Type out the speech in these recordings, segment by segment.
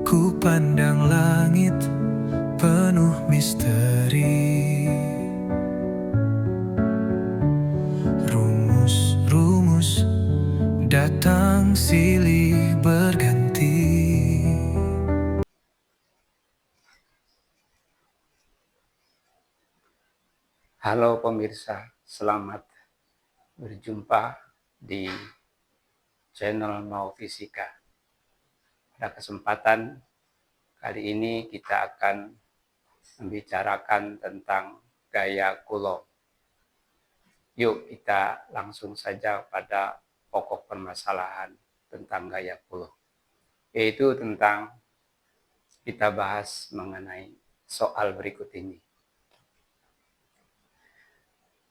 Ku pandang langit penuh misteri, rumus-rumus datang silih berganti. Halo pemirsa, selamat berjumpa di channel Mau Fisika. Pada kesempatan kali ini kita akan membicarakan tentang gaya Coulomb. Yuk kita langsung saja pada pokok permasalahan tentang gaya Coulomb, yaitu tentang kita bahas mengenai soal berikut ini.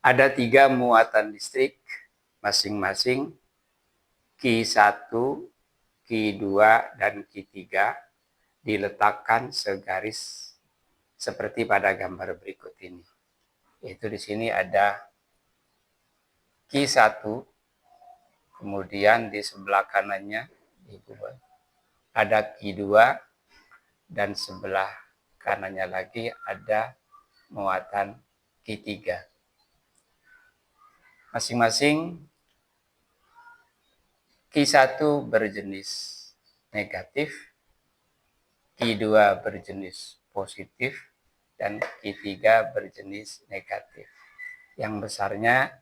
Ada 3 muatan listrik masing-masing Q1, Q2, dan Q3 diletakkan segaris seperti pada gambar berikut ini. Yaitu di sini ada Q1, kemudian di sebelah kanannya ada Q2, dan sebelah kanannya lagi ada muatan Q3. Masing-masing Q1 berjenis negatif, Q2 berjenis positif, dan Q3 berjenis negatif. Yang besarnya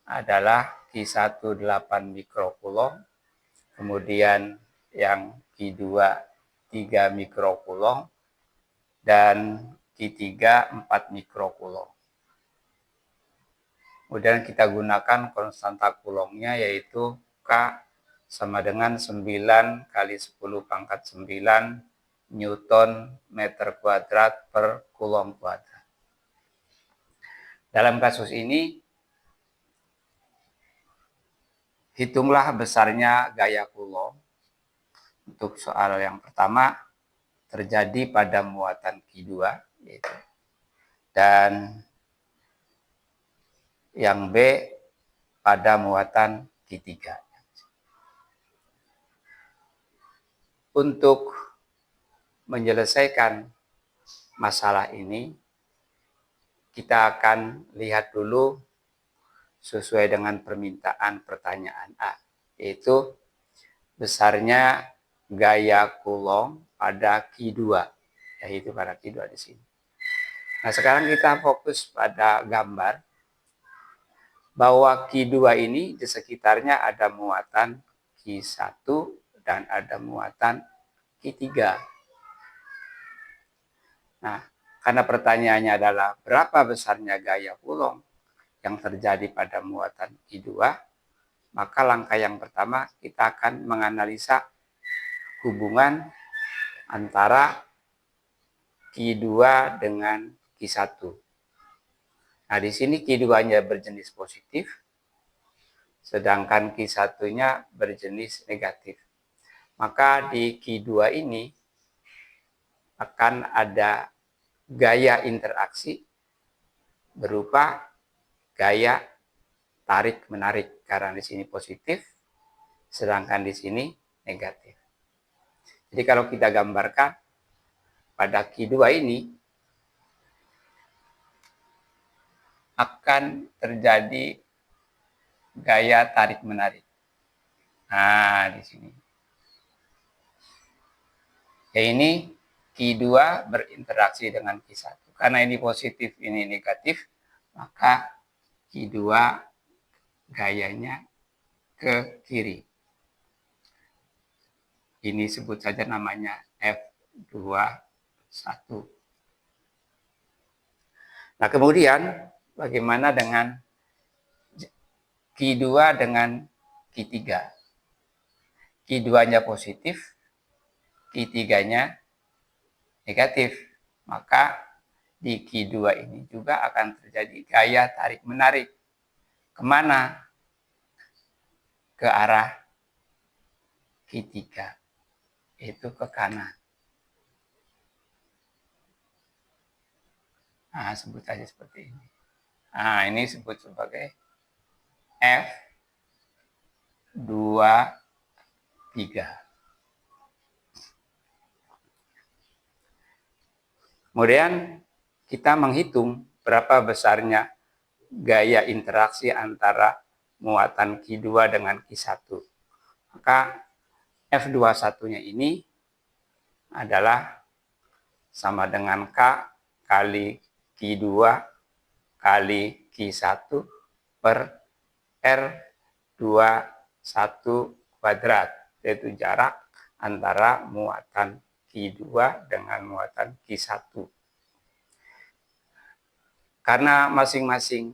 adalah Q1 8 mikrocoulomb, kemudian yang Q2 3 mikrocoulomb, dan Q3 4 mikrocoulomb. Kemudian kita gunakan konstanta Coulombnya, yaitu K sama dengan 9 kali 10 pangkat 9 Newton meter kuadrat per Coulomb kuadrat. Dalam kasus ini, hitunglah besarnya gaya Coulomb. Untuk soal yang pertama, terjadi pada muatan Q2, yaitu, dan yang B pada muatan Q3. Untuk menyelesaikan masalah ini, kita akan lihat dulu sesuai dengan permintaan pertanyaan A, yaitu besarnya gaya Coulomb pada Q2, yaitu pada Q2 di sini. Nah, sekarang kita fokus pada gambar bahwa Q2 ini di sekitarnya ada muatan Q1 dan ada muatan Q3. Nah, karena pertanyaannya adalah berapa besarnya gaya Coulomb yang terjadi pada muatan Q2, maka langkah yang pertama kita akan menganalisa hubungan antara Q2 dengan Q1. Nah, di sini Q2-nya berjenis positif, sedangkan Q1-nya berjenis negatif. Maka di Q2 ini akan ada gaya interaksi berupa gaya tarik-menarik, karena di sini positif, sedangkan di sini negatif. Jadi kalau kita gambarkan pada Q2 ini akan terjadi gaya tarik-menarik. Nah, di sini. Ya, ini Q2 berinteraksi dengan Q1. Karena ini positif, ini negatif, maka Q2 gayanya ke kiri. Ini sebut saja namanya F21. Nah, kemudian bagaimana dengan Q2 dengan Q3? Q2-nya positif, Q3-nya negatif. Maka di Q2 ini juga akan terjadi gaya tarik-menarik. Kemana? Ke arah Q3, yaitu ke kanan. Nah, sebut saja seperti ini. Nah, ini sebut sebagai F23. Kemudian kita menghitung berapa besarnya gaya interaksi antara muatan Q2 dengan Q1. Maka F21-nya ini adalah sama dengan K kali Q2 kali Q1 per R21 kuadrat, yaitu jarak antara muatan Q2 dengan muatan Q1. Karena masing-masing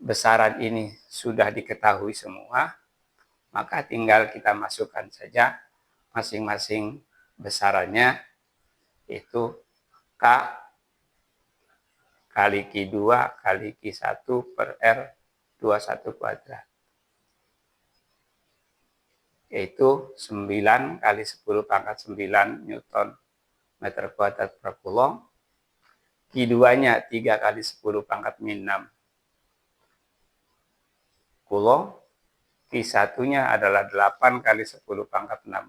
besaran ini sudah diketahui semua, maka tinggal kita masukkan saja masing-masing besarannya, yaitu K kali Q2 kali Q1 per R21 kuadrat. Yaitu 9 kali 10 pangkat 9 Newton meter kuadrat per Coulomb. Q2-nya 3 kali 10 pangkat min 6 Coulomb. Q1-nya adalah 8 kali 10 pangkat 6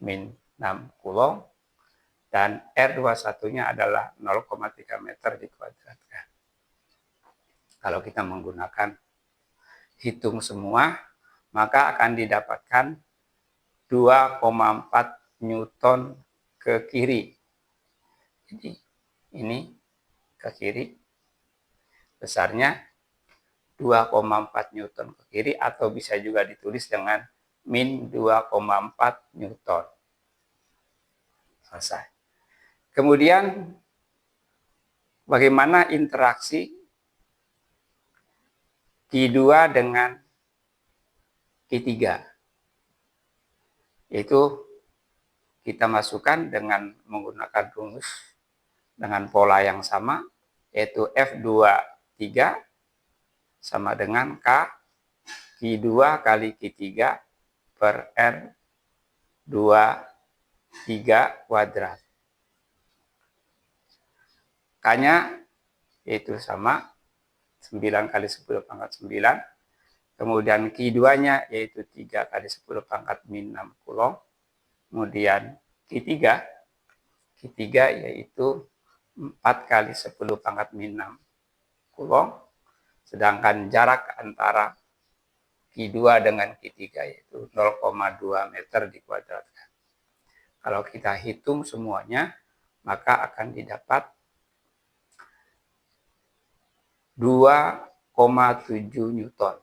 min 6 Coulomb. Dan R21-nya adalah 0,3 meter dikuadratkan. Kalau kita menggunakan hitung semua, maka akan didapatkan 2,4 Newton ke kiri. Jadi ini ke kiri, besarnya 2,4 Newton ke kiri, atau bisa juga ditulis dengan min 2,4 Newton. Selesai. Kemudian bagaimana interaksi Q2 dengan Q3? Yaitu kita masukkan dengan menggunakan rumus dengan pola yang sama, yaitu F23 sama dengan K Q2 kali Q3 per R23 kuadrat. K-nya yaitu sama 9 kali 10 pangkat 9. Kemudian Q2-nya yaitu 3 kali 10 pangkat min 6 Coulomb. Kemudian Q3 yaitu 4 kali 10 pangkat min 6 Coulomb. Sedangkan jarak antara Q2 dengan Q3 yaitu 0,2 meter dikuadratkan. Kalau kita hitung semuanya, maka akan didapat 2,7 Newton.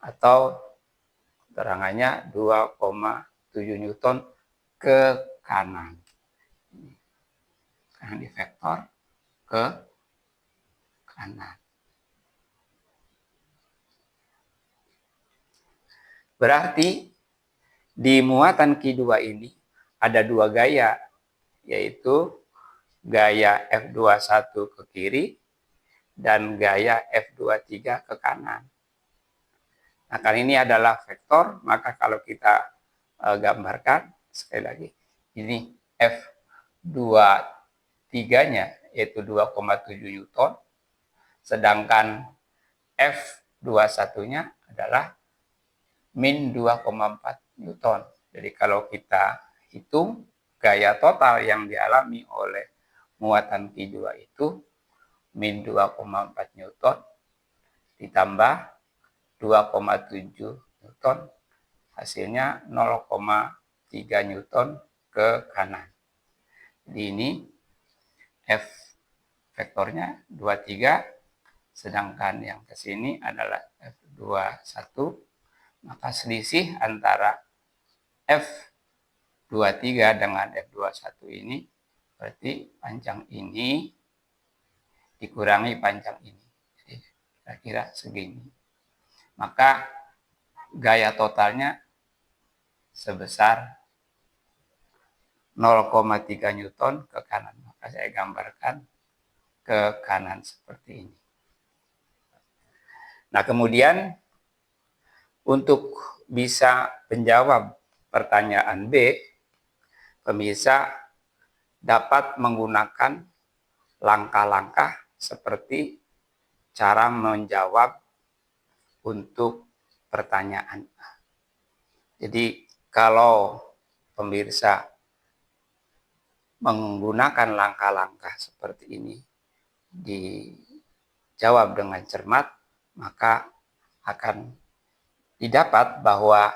Atau terangannya 2,7 Newton ke kanan. Karena di vektor ke kanan. Berarti di muatan Q2 ini ada dua gaya, yaitu gaya F21 ke kiri dan gaya F23 ke kanan. Nah, karena ini adalah vektor, maka kalau kita gambarkan, sekali lagi, ini F23-nya yaitu 2,7 Newton, sedangkan F21-nya adalah min 2,4 Newton. Jadi kalau kita hitung gaya total yang dialami oleh muatan Q2 itu min 2,4 Newton ditambah 2,7 Newton, hasilnya 0,3 Newton ke kanan. Jadi ini F vektornya 23, sedangkan yang ke sini adalah F21, maka selisih antara F23 dengan F21 ini berarti panjang ini dikurangi panjang ini. Jadi kira-kira segini. Maka gaya totalnya sebesar 0,3 Newton ke kanan. Maka saya gambarkan ke kanan seperti ini. Nah, kemudian untuk bisa menjawab pertanyaan B, pemirsa dapat menggunakan langkah-langkah seperti cara menjawab untuk pertanyaan A. Jadi kalau pemirsa menggunakan langkah-langkah seperti ini dijawab dengan cermat, maka akan didapat bahwa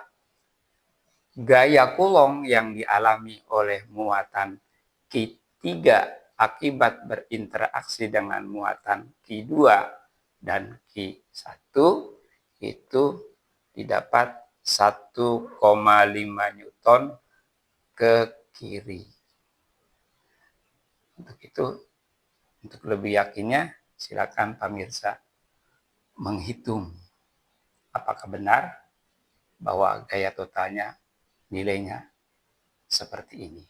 gaya kulong yang dialami oleh muatan Q3 akibat berinteraksi dengan muatan Q2 dan Q1 itu didapat 1,5 Newton ke kiri. Untuk itu, untuk lebih yakinnya, silakan pemirsa menghitung apakah benar bahwa gaya totalnya nilainya seperti ini.